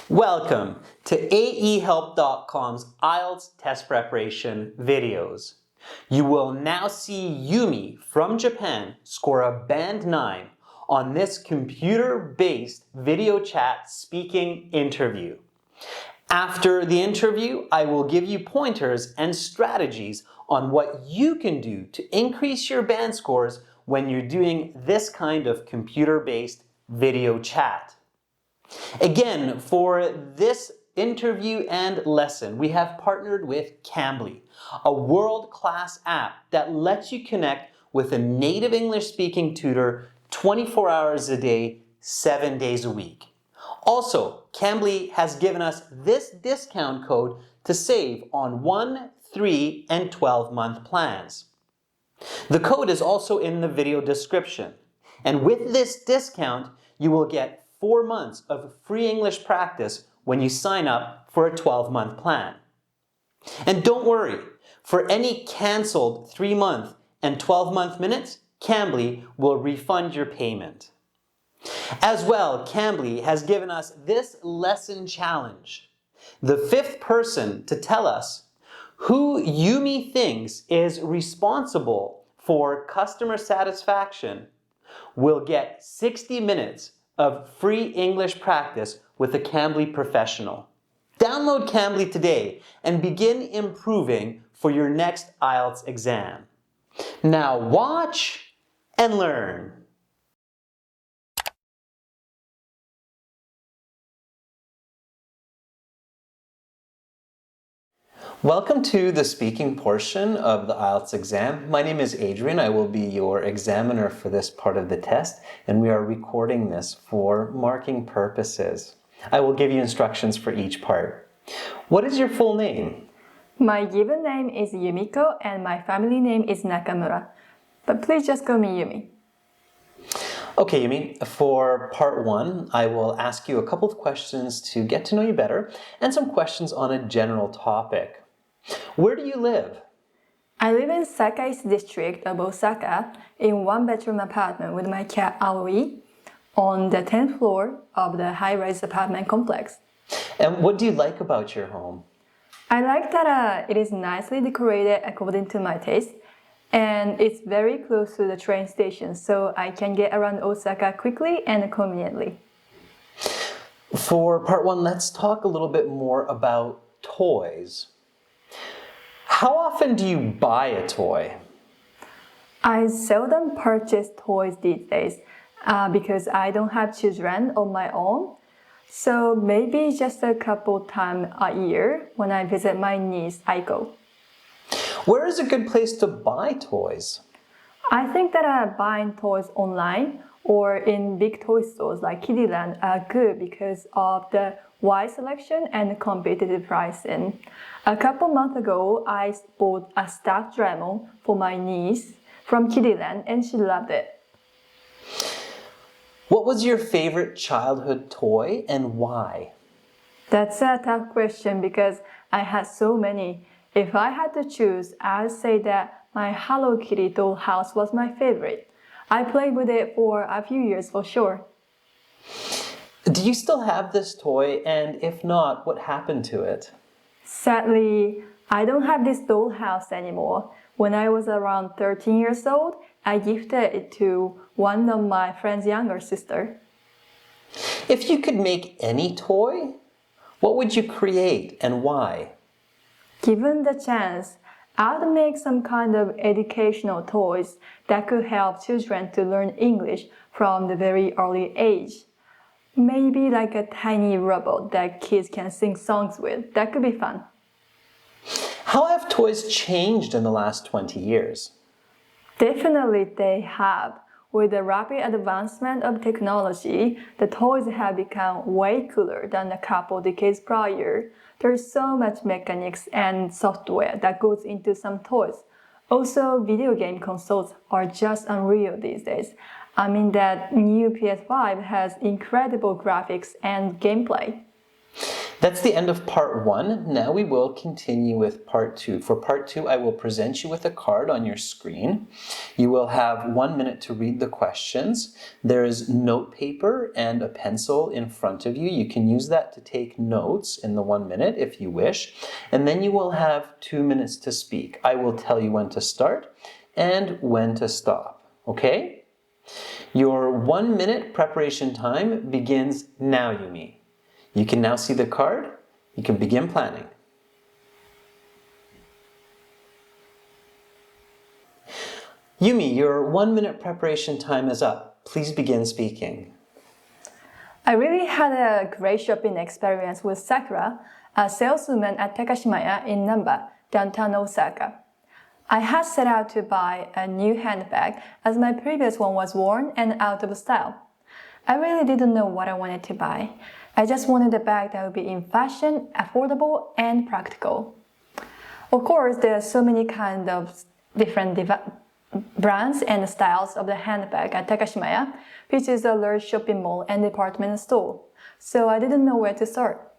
Welcome to AEHelp.com's IELTS test preparation videos. You will now see Yumi from Japan score a Band 9 on this computer-based video chat speaking interview. After the interview, I will give you pointers and strategies on what you can do to increase your band scores when you're doing this kind of computer-based video chat. Again, for this interview and lesson, we have partnered with Cambly, a world-class app that lets you connect with a native English-speaking tutor 24 hours a day, 7 days a week. Also, Cambly has given us this discount code to save on 1, 3, and 12-month plans. The code is also in the video description. And with this discount, you will get 4 months of free English practice when you sign up for a 12-month plan. And don't worry, for any canceled 3-month and 12-month minutes, Cambly will refund your payment. As well, Cambly has given us this lesson challenge. The 5th person to tell us who Yumi thinks is responsible for customer satisfaction will get 60 minutes of free English practice with a Cambly professional. Download Cambly today and begin improving for your next IELTS exam. Now watch and learn. Welcome to the speaking portion of the IELTS exam. My name is Adrian. I will be your examiner for this part of the test, and we are recording this for marking purposes. I will give you instructions for each part. What is your full name? My given name is Yumiko and my family name is Nakamura. But please just call me Yumi. Okay, Yumi, for part 1, I will ask you a couple of questions to get to know you better and some questions on a general topic. Where do you live? I live in Sakai's district of Osaka in 1-bedroom apartment with my cat Aoi on the 10th floor of the high-rise apartment complex. And what do you like about your home? I like that it is nicely decorated according to my taste, and it's very close to the train station, so I can get around Osaka quickly and conveniently. For part 1, let's talk a little bit more about toys. How often do you buy a toy? I seldom purchase toys these days because I don't have children of my own. So maybe just a couple times a year when I visit my niece, I go. Where is a good place to buy toys? I think that buying toys online or in big toy stores like Kiddyland are good because of the wide selection and competitive pricing. A couple months ago, I bought a stuffed Doraemon for my niece from Kiddyland and she loved it. What was your favorite childhood toy and why? That's a tough question because I had so many. If I had to choose, I'd say that my Hello Kitty dollhouse was my favorite. I played with it for a few years for sure. Do you still have this toy, and if not, what happened to it? Sadly, I don't have this dollhouse anymore. When I was around 13 years old, I gifted it to one of my friend's younger sister. If you could make any toy, what would you create and why? Given the chance, I'd make some kind of educational toys that could help children to learn English from the very early age. Maybe like a tiny robot that kids can sing songs with. That could be fun. How have toys changed in the last 20 years? Definitely they have. With the rapid advancement of technology, the toys have become way cooler than a couple decades prior. There's so much mechanics and software that goes into some toys. Also, video game consoles are just unreal these days. I mean that new PS5 has incredible graphics and gameplay. That's the end of part 1. Now we will continue with part 2. For part 2, I will present you with a card on your screen. You will have 1 minute to read the questions. There is note paper and a pencil in front of you. You can use that to take notes in the 1 minute if you wish. And then you will have 2 minutes to speak. I will tell you when to start and when to stop. Okay? Your 1 minute preparation time begins now, Yumi. You can now see the card. You can begin planning. Yumi, your 1 minute preparation time is up. Please begin speaking. I really had a great shopping experience with Sakura, a saleswoman at Takashimaya in Namba, downtown Osaka. I had set out to buy a new handbag as my previous one was worn and out of style. I really didn't know what I wanted to buy. I just wanted a bag that would be in fashion, affordable, and practical. Of course, there are so many kinds of different brands and styles of the handbag at Takashimaya, which is a large shopping mall and department store. So I didn't know where to start.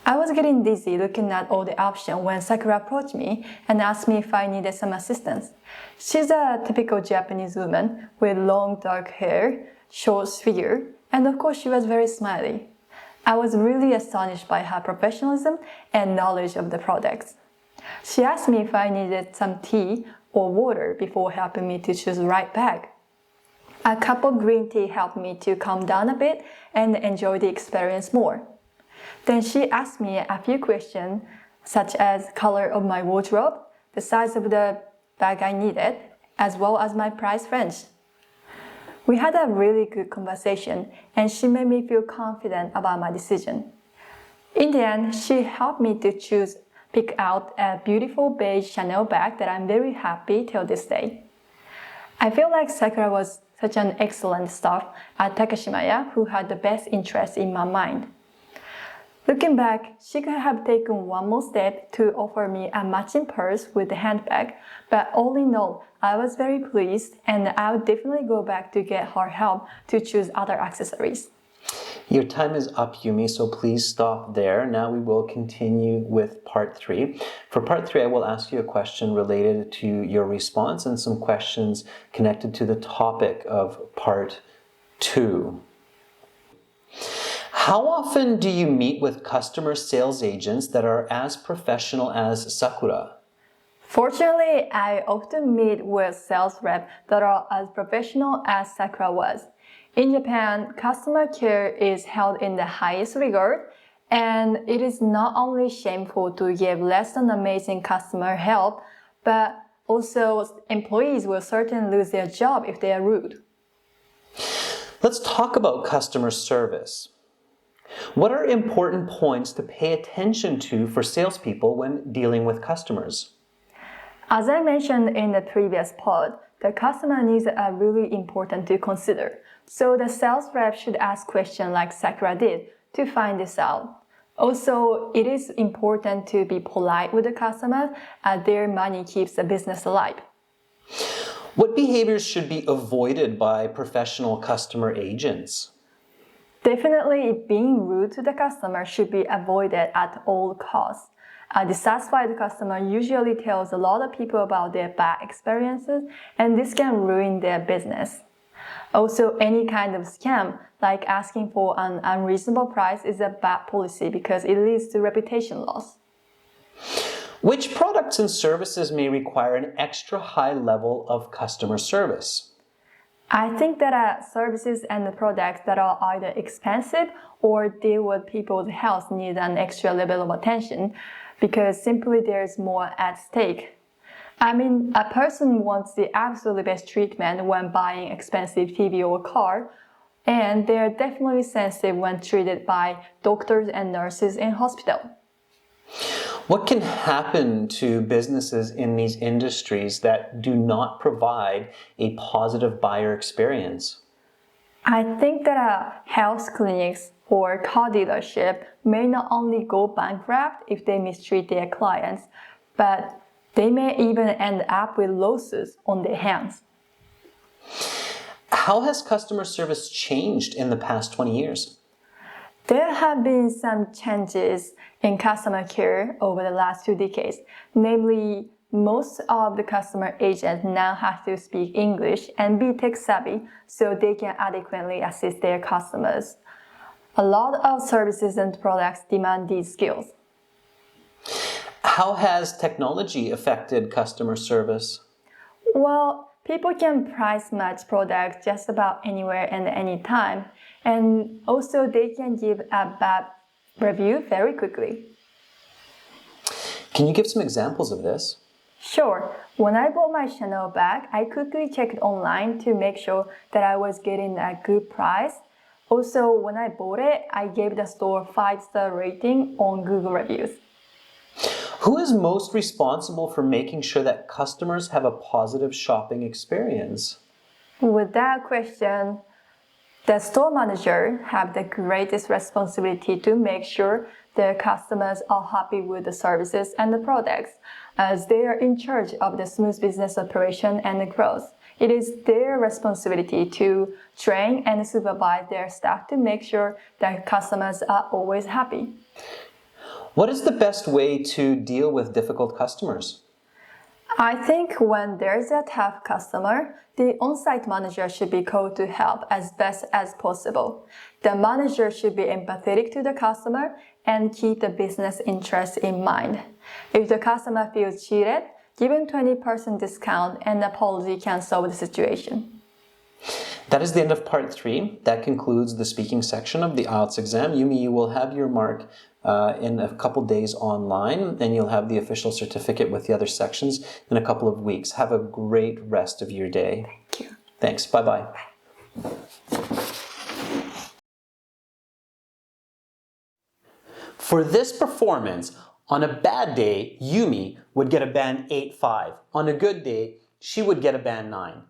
I was getting dizzy looking at all the options when Sakura approached me and asked me if I needed some assistance. She's a typical Japanese woman with long dark hair, short figure, and of course she was very smiley. I was really astonished by her professionalism and knowledge of the products. She asked me if I needed some tea or water before helping me to choose the right bag. A cup of green tea helped me to calm down a bit and enjoy the experience more. Then she asked me a few questions such as color of my wardrobe, the size of the bag I needed, as well as my price range. We had a really good conversation and she made me feel confident about my decision. In the end, she helped me to pick out a beautiful beige Chanel bag that I'm very happy till this day. I feel like Sakura was such an excellent staff at Takashimaya who had the best interest in my mind. Looking back, she could have taken one more step to offer me a matching purse with the handbag, but all in all, I was very pleased and I would definitely go back to get her help to choose other accessories. Your time is up, Yumi, so please stop there. Now we will continue with part 3. For part 3, I will ask you a question related to your response and some questions connected to the topic of part 2. How often do you meet with customer sales agents that are as professional as Sakura? Fortunately, I often meet with sales reps that are as professional as Sakura was. In Japan, customer care is held in the highest regard, and it is not only shameful to give less than amazing customer help, but also employees will certainly lose their job if they are rude. Let's talk about customer service. What are important points to pay attention to for salespeople when dealing with customers? As I mentioned in the previous pod, the customer needs are really important to consider. So the sales rep should ask questions like Sakura did to find this out. Also, it is important to be polite with the customer as their money keeps the business alive. What behaviors should be avoided by professional customer agents? Definitely, being rude to the customer should be avoided at all costs. A dissatisfied customer usually tells a lot of people about their bad experiences, and this can ruin their business. Also, any kind of scam, like asking for an unreasonable price, is a bad policy because it leads to reputation loss. Which products and services may require an extra high level of customer service? I think that services and the products that are either expensive or deal with people's health need an extra level of attention because simply there's more at stake. I mean, a person wants the absolutely best treatment when buying expensive TV or car, and they're definitely sensitive when treated by doctors and nurses in hospital. What can happen to businesses in these industries that do not provide a positive buyer experience? I think that health clinics or car dealership may not only go bankrupt if they mistreat their clients, but they may even end up with lawsuits on their hands. How has customer service changed in the past 20 years? There have been some changes in customer care over the last 2 decades. Namely, most of the customer agents now have to speak English and be tech savvy so they can adequately assist their customers. A lot of services and products demand these skills. How has technology affected customer service? Well, people can price match products just about anywhere and anytime, and also they can give a bad review very quickly. Can you give some examples of this? Sure. When I bought my Chanel bag, I quickly checked online to make sure that I was getting a good price. Also, when I bought it, I gave the store 5-star rating on Google reviews. Who is most responsible for making sure that customers have a positive shopping experience? With that question, the store manager have the greatest responsibility to make sure their customers are happy with the services and the products, as they are in charge of the smooth business operation and the growth. It is their responsibility to train and supervise their staff to make sure that customers are always happy. What is the best way to deal with difficult customers? I think when there's a tough customer, the on-site manager should be called to help as best as possible. The manager should be empathetic to the customer and keep the business interest in mind. If the customer feels cheated, give him 20% discount and apology can solve the situation. That is the end of part 3. That concludes the speaking section of the IELTS exam. Yumi, you will have your mark in a couple days online, and you'll have the official certificate with the other sections in a couple of weeks. Have a great rest of your day. Thank you. Thanks. Bye-bye. For this performance, on a bad day, Yumi would get a band 8.5. On a good day, she would get a band 9.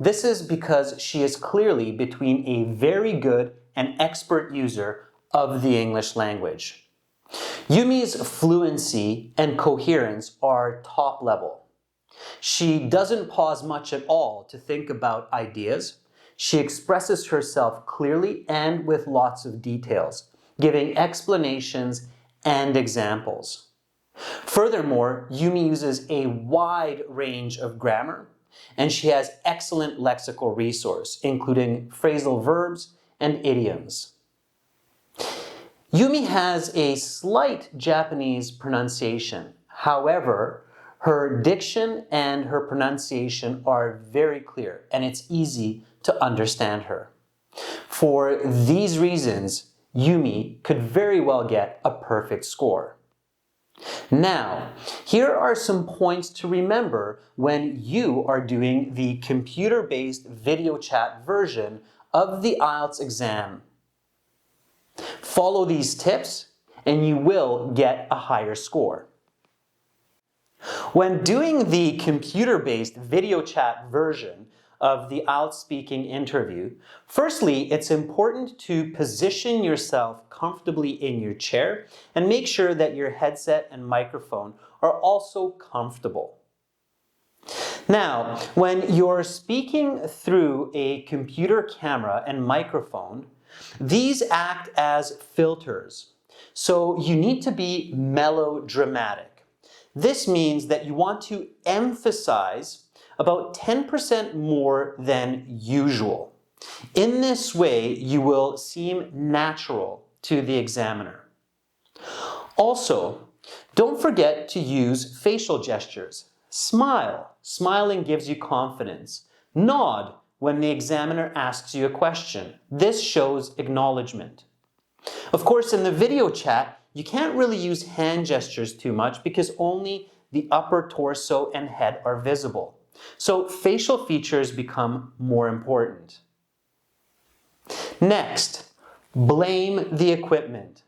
This is because she is clearly between a very good and expert user of the English language. Yumi's fluency and coherence are top level. She doesn't pause much at all to think about ideas. She expresses herself clearly and with lots of details, giving explanations and examples. Furthermore, Yumi uses a wide range of grammar, and she has excellent lexical resource, including phrasal verbs and idioms. Yumi has a slight Japanese pronunciation. However, her diction and her pronunciation are very clear, and it's easy to understand her. For these reasons, Yumi could very well get a perfect score. Now, here are some points to remember when you are doing the computer-based video chat version of the IELTS exam. Follow these tips and you will get a higher score. When doing the computer-based video chat version of the IELTS speaking interview, firstly, it's important to position yourself comfortably in your chair and make sure that your headset and microphone are also comfortable. Now, when you're speaking through a computer camera and microphone, these act as filters. So you need to be melodramatic. This means that you want to emphasize about 10% more than usual. In this way, you will seem natural to the examiner. Also, don't forget to use facial gestures. Smile. Smiling gives you confidence. Nod when the examiner asks you a question. This shows acknowledgement. Of course, in the video chat, you can't really use hand gestures too much because only the upper torso and head are visible. So facial features become more important. Next, blame the equipment.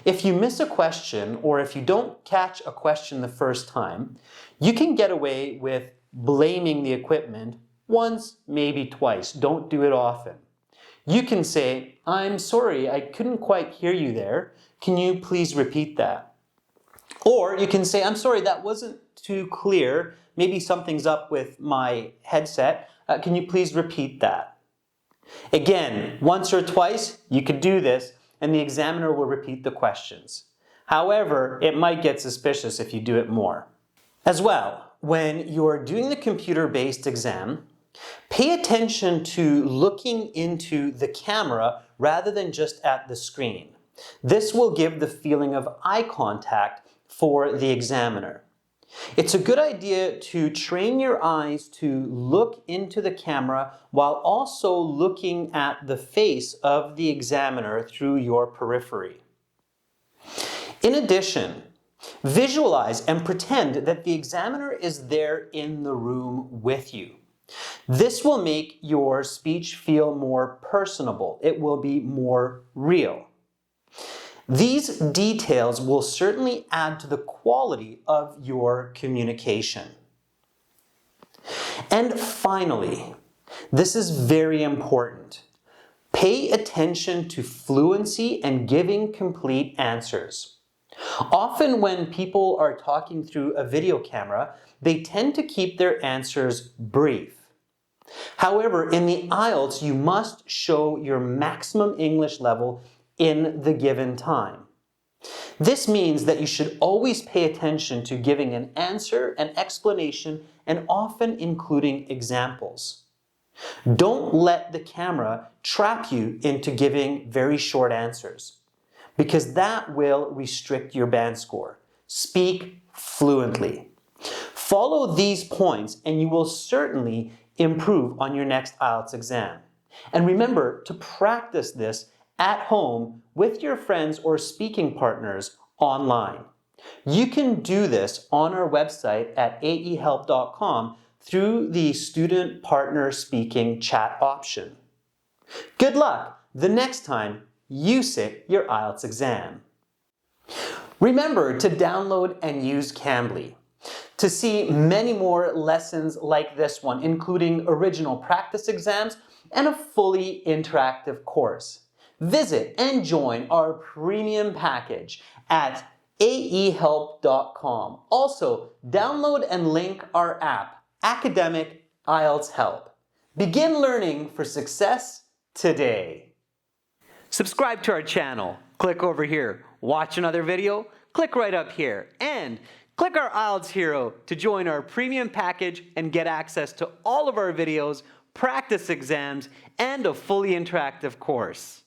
If you miss a question or if you don't catch a question the first time, you can get away with blaming the equipment once, maybe twice. Don't do it often. You can say, "I'm sorry, I couldn't quite hear you there. Can you please repeat that?" Or you can say, "I'm sorry, that wasn't too clear. Maybe something's up with my headset. Can you please repeat that?" Again, once or twice, you could do this, and the examiner will repeat the questions. However, it might get suspicious if you do it more. As well, when you're doing the computer-based exam, pay attention to looking into the camera rather than just at the screen. This will give the feeling of eye contact for the examiner. It's a good idea to train your eyes to look into the camera while also looking at the face of the examiner through your periphery. In addition, visualize and pretend that the examiner is there in the room with you. This will make your speech feel more personable. It will be more real. These details will certainly add to the quality of your communication. And finally, this is very important. Pay attention to fluency and giving complete answers. Often when people are talking through a video camera, they tend to keep their answers brief. However, in the IELTS, you must show your maximum English level in the given time. This means that you should always pay attention to giving an answer, an explanation, and often including examples. Don't let the camera trap you into giving very short answers, because that will restrict your band score. Speak fluently. Follow these points and you will certainly improve on your next IELTS exam. And remember to practice this at home with your friends or speaking partners online. You can do this on our website at aehelp.com through the Student Partner Speaking chat option. Good luck the next time you sit your IELTS exam. Remember to download and use Cambly to see many more lessons like this one, including original practice exams and a fully interactive course. Visit and join our premium package at aehelp.com. Also, download and link our app, Academic IELTS Help. Begin learning for success today. Subscribe to our channel. Click over here. Watch another video. Click right up here. And click our IELTS Hero to join our premium package and get access to all of our videos, practice exams, and a fully interactive course.